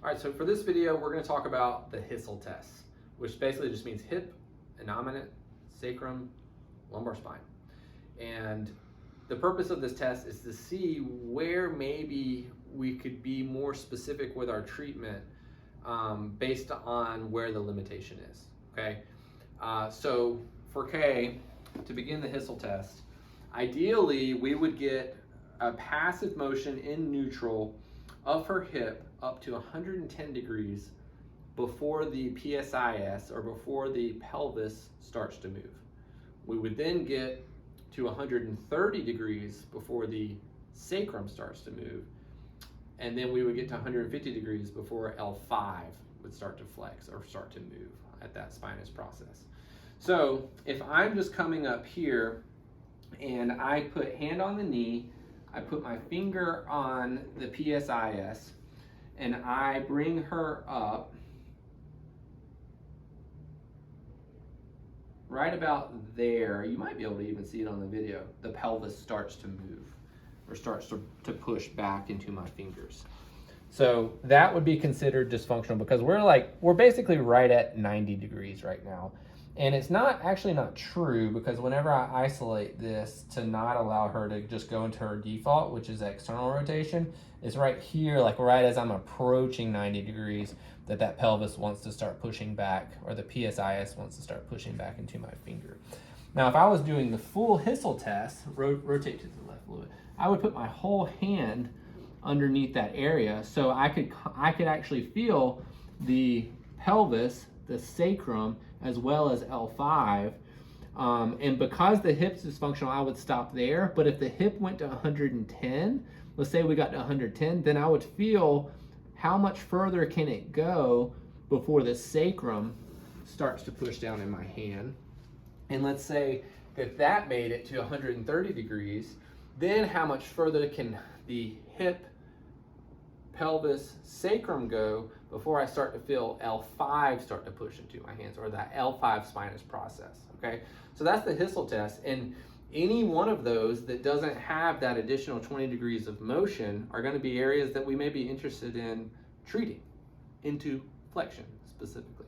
All right, so for this video, we're gonna talk about the HISL test, which basically just means hip, innominate, sacrum, lumbar spine. And the purpose of this test is to see where maybe we could be more specific with our treatment based on where the limitation is, okay? So for Kay, to begin the HISL test, ideally we would get a passive motion in neutral of her hip up to 110 degrees before the PSIS, or before the pelvis starts to move. We would then get to 130 degrees before the sacrum starts to move, and then we would get to 150 degrees before L5 would start to flex or start to move at that spinous process. So if I'm just coming up here and I put hand on the knee, I put my finger on the PSIS, and I bring her up right about there. You might be able to even see it on the video. The pelvis starts to move, or starts to push back into my fingers. So that would be considered dysfunctional because we're basically right at 90 degrees right now. And it's actually not true, because whenever I isolate this to not allow her to just go into her default, which is external rotation, it's right here, like right as I'm approaching 90 degrees, that pelvis wants to start pushing back, or the PSIS wants to start pushing back into my finger. Now, if I was doing the full HISL test, rotate to the left a little bit, I would put my whole hand underneath that area, so I could actually feel the pelvis, the sacrum, as well as L5. And because the hip's dysfunctional, I would stop there. But if the hip went to 110, let's say we got to 110, then I would feel how much further can it go before the sacrum starts to push down in my hand. And let's say that made it to 130 degrees, then how much further can the hip, pelvis, sacrum go before I start to feel L5 start to push into my hands, or that L5 spinous process, okay? So that's the HISL test, and any one of those that doesn't have that additional 20 degrees of motion are gonna be areas that we may be interested in treating into flexion specifically.